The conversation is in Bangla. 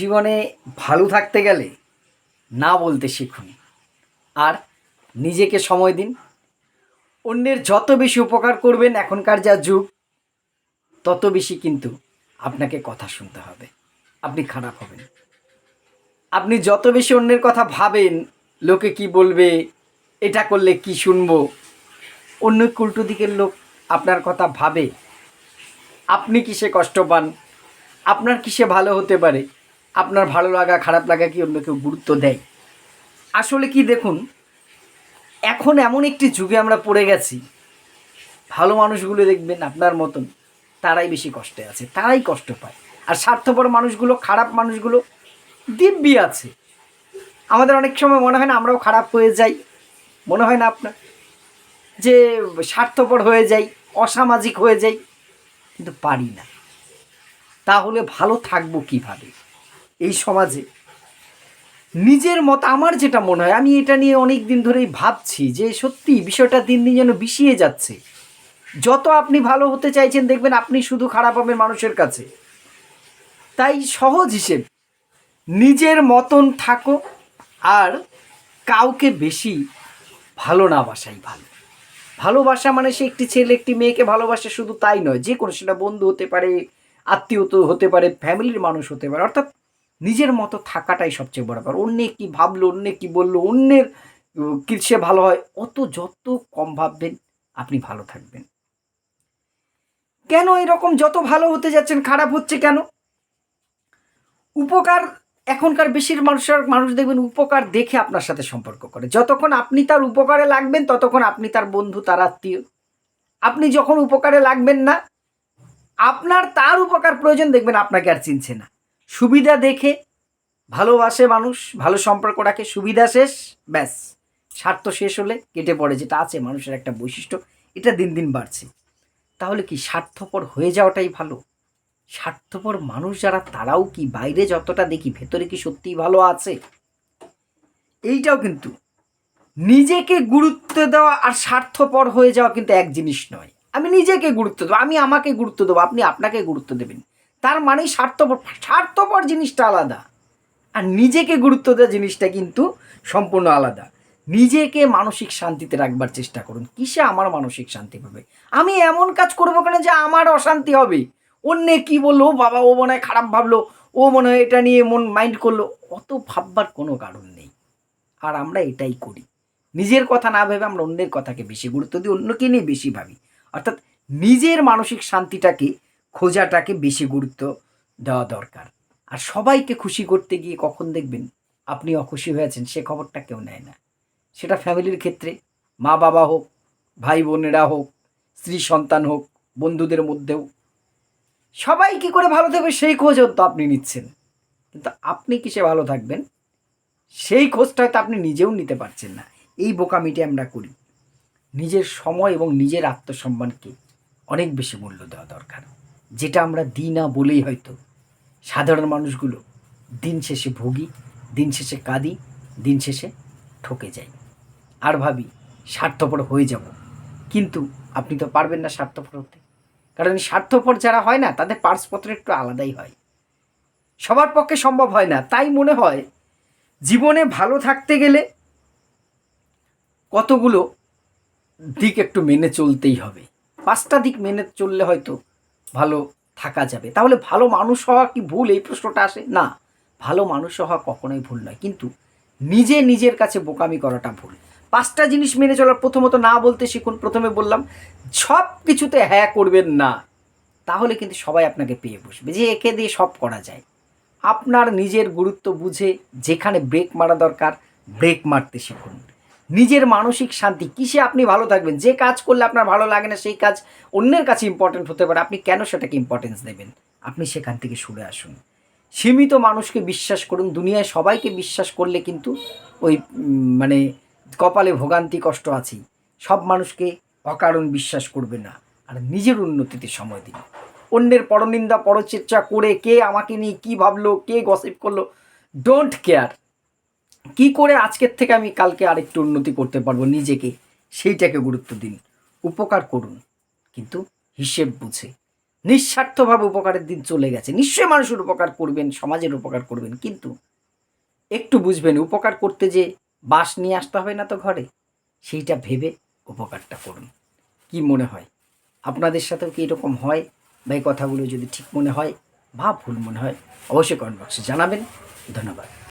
জীবনে ভালো থাকতে গেলে না বলতে শিখুন আর নিজেকে সময় দিন। অন্যের যত বেশি উপকার করবেন এখনকার যা যুগ, তত বেশি কিন্তু আপনাকে কথা শুনতে হবে, আপনি খারাপ হবেন। আপনি যত বেশি অন্যের কথা ভাবেন, লোকে কি বলবে, এটা করলে কি শুনবো, অন্য উল্টো দিকের লোক আপনার কথা ভাবে, আপনি কিসে কষ্ট পান, আপনার কিসে ভালো হতে পারে, আপনার ভালো লাগা খারাপ লাগা কি অন্য কেউ গুরুত্ব দেয়? আসলে কি দেখুন, এখন এমন একটি যুগে আমরা পড়ে গেছি, ভালো মানুষগুলো দেখবেন আপনার মতন তারাই বেশি কষ্টে আছে, তারাই কষ্ট পায়। আর স্বার্থপর মানুষগুলো, খারাপ মানুষগুলো দিব্যি আছে। আমাদের অনেক সময় মনে হয় না আমরাও খারাপ হয়ে যাই? মনে হয় না আপনার যে স্বার্থপর হয়ে যাই, অসামাজিক হয়ে যাই? কিন্তু পারি না। তাহলে ভালো থাকবো কিভাবে এই সমাজে? নিজের মত আমার যেটা মনে হয়, আমি এটা নিয়ে অনেক দিন ধরেই ভাবছি যে সত্যি বিষয়টা দিন দিন যেন বিষিয়ে যাচ্ছে। যত আপনি ভালো হতে চাইছেন দেখবেন আপনি শুধু খারাপ হবেন মানুষের কাছে। তাই সহজ হিসেব, নিজের মতন থাকো আর কাউকে বেশি ভালো না বাসাই ভালো। ভালোবাসা মানে সে একটি ছেলে একটি মেয়েকে ভালোবাসে শুধু তাই নয়, যে কোনো, সেটা বন্ধু হতে পারে, আত্মীয় তো হতে পারে, ফ্যামিলির মানুষ হতে পারে। অর্থাৎ নিজের মতো থাকাটাই সবচেয়ে বড় ব্যাপার। অন্যে কি ভাবলো, অন্যে কি বললো, অন্যের কিসে ভালো হয়, যত কম ভাববেন আপনি ভালো থাকবেন। কেন এরকম যত ভালো হতে যাচ্ছেন খারাপ হচ্ছে কেন? উপকার, এখনকার বেশির মানুষ দেখবেন উপকার দেখে আপনার সাথে সম্পর্ক করে। যতক্ষণ আপনি তার উপকারে লাগবেন ততক্ষণ আপনি তার বন্ধু, তার আত্মীয়। আপনি যখন উপকারে লাগবেন না, আপনার তার উপকার প্রয়োজন, দেখবেন আপনাকে আর চিনছে না। সুবিধা দেখে ভালোবাসে মানুষ, ভালো সম্পর্ক রাখে, সুবিধা শেষ, ব্যাস স্বার্থ শেষ হলে কেটে পড়ে, যেটা আছে মানুষের একটা বৈশিষ্ট্য, এটা দিন দিন বাড়ছে। তাহলে কি স্বার্থপর হয়ে যাওয়াটাই ভালো? স্বার্থপর মানুষ যারা, তারাও কি বাইরে যতটা দেখি ভেতরে কি সত্যিই ভালো আছে? এইটাও কিন্তু, নিজেকে গুরুত্ব দেওয়া আর স্বার্থপর হয়ে যাওয়া কিন্তু এক জিনিস নয়। আমি নিজেকে গুরুত্ব দেবো, আমি আমাকে গুরুত্ব দেবো, আপনি আপনাকে গুরুত্ব দেবেন, তার মানেই স্বার্থপর। স্বার্থপর জিনিসটা আলাদা, আর নিজেকে গুরুত্ব দেওয়া জিনিসটা কিন্তু সম্পূর্ণ আলাদা। নিজেকে মানসিক শান্তিতে রাখবার চেষ্টা করুন। কিসে আমার মানসিক শান্তি পাবে? আমি এমন কাজ করবো কেন যে আমার অশান্তি হবে? অন্যে কি বললো, ও বাবা ও মনে হয় খারাপ ভাবলো, ও মনে হয় এটা নিয়ে মন মাইন্ড করলো, অত ভাববার কোনো কারণ নেই। আর আমরা এটাই করি, নিজের কথা না ভেবে আমরা অন্যের কথাকে বেশি গুরুত্ব দিই, অন্যকে নিয়ে বেশি ভাবি। অর্থাৎ নিজের মানসিক শান্তিটাকে খোঁজাটাকে বেশি গুরুত্ব দেওয়া দরকার। আর সবাইকে খুশি করতে গিয়ে কখন দেখবেন আপনি অখুশি হয়েছেন, সে খবরটা কেউ নেয় না। সেটা ফ্যামিলির ক্ষেত্রে, মা বাবা হোক, ভাই বোনেরা হোক, স্ত্রী সন্তান হোক, বন্ধুদের মধ্যেও, সবাই কি করে ভালো থাকবে সেই খোঁজও তো আপনি নিচ্ছেন। কিন্তু আপনি কিসে ভালো থাকবেন সেই খোঁজটা হয়তো আপনি নিজেও নিতে পারছেন না। এই বোকামিটি আমরা করি। নিজের সময় এবং নিজের আত্মসম্মানকে অনেক বেশি মূল্য দেওয়া দরকার, যেটা আমরা দিই না বলেই হয়তো সাধারণ মানুষগুলো দিন শেষে ভুগি, দিন শেষে কাঁদি, দিন শেষে ঠকে যাই আর ভাবি স্বার্থপর হয়ে যাব। কিন্তু আপনি তো পারবেন না স্বার্থপর হতে, কারণ স্বার্থপর যারা হয় না তাদের পার্সপত্র একটু আলাদাই হয়, সবার পক্ষে সম্ভব হয় না। তাই মনে হয় জীবনে ভালো থাকতে গেলে কতগুলো দিক একটু মেনে চলতেই হবে। 5টা দিক মেনে চললে হয়তো ভালো থাকা যাবে। তাহলে ভালো মানুষ হওয়া কি ভুল, এই প্রশ্নটা আসে না। ভালো মানুষ হওয়া কখনোই ভুল নয়, কিন্তু নিজে নিজের কাছে বোকামি করাটা ভুল। 5টা জিনিস মেনে চলার, প্রথমত না বলতে শিখুন। প্রথমে বললাম সব কিছুতে হ্যাঁ করবেন না, তাহলে কিন্তু সবাই আপনাকে পেয়ে বসবে যে একে দিয়ে সব করা যায়। আপনার নিজের গুরুত্ব বুঝে যেখানে ব্রেক মারা দরকার ব্রেক মারতে শিখুন। নিজের মানসিক শান্তি, কিসে আপনি ভালো থাকবেন? যে কাজ করলে আপনার ভালো লাগে না সেই কাজ অন্যের কাছে ইম্পর্টেন্ট হতে পারে, আপনি কেন সেটাকে ইম্পর্টেন্স দেবেন? আপনি সেখান থেকে সরে আসুন। সীমিত মানুষকে বিশ্বাস করুন। দুনিয়ায় সবাইকে বিশ্বাস করলে কিন্তু ওই মানে কপালে ভোগান্তি, কষ্ট আছেই। সব মানুষকে অকারণ বিশ্বাস করবে না। আর নিজের উন্নতিতে সময় দিন। অন্যের পরনিন্দা পরচর্চা করে কে আমাকে নিয়ে কী ভাবলো, কে গসিপ করলো, ডোন্ট কেয়ার। কি করে আজকের থেকে আমি কালকে আরেকটু উন্নতি করতে পারবো নিজেকে, সেইটাকে গুরুত্ব দিন। উপকার করুন, কিন্তু হিসেব বুঝে। নিঃস্বার্থভাবে উপকারের দিন চলে গেছে। নিশ্চয়ই মানুষের উপকার করবেন, সমাজের উপকার করবেন, কিন্তু একটু বুঝবেন উপকার করতে যে বাঁশ নিয়ে আসতে হবে না তো ঘরে, সেইটা ভেবে উপকারটা করুন। কি মনে হয় আপনাদের সাথেও কি এরকম হয়? বা এই কথাগুলো যদি ঠিক মনে হয় বা ভুল মনে হয় অবশ্যই কমেন্ট বক্সে জানাবেন। ধন্যবাদ।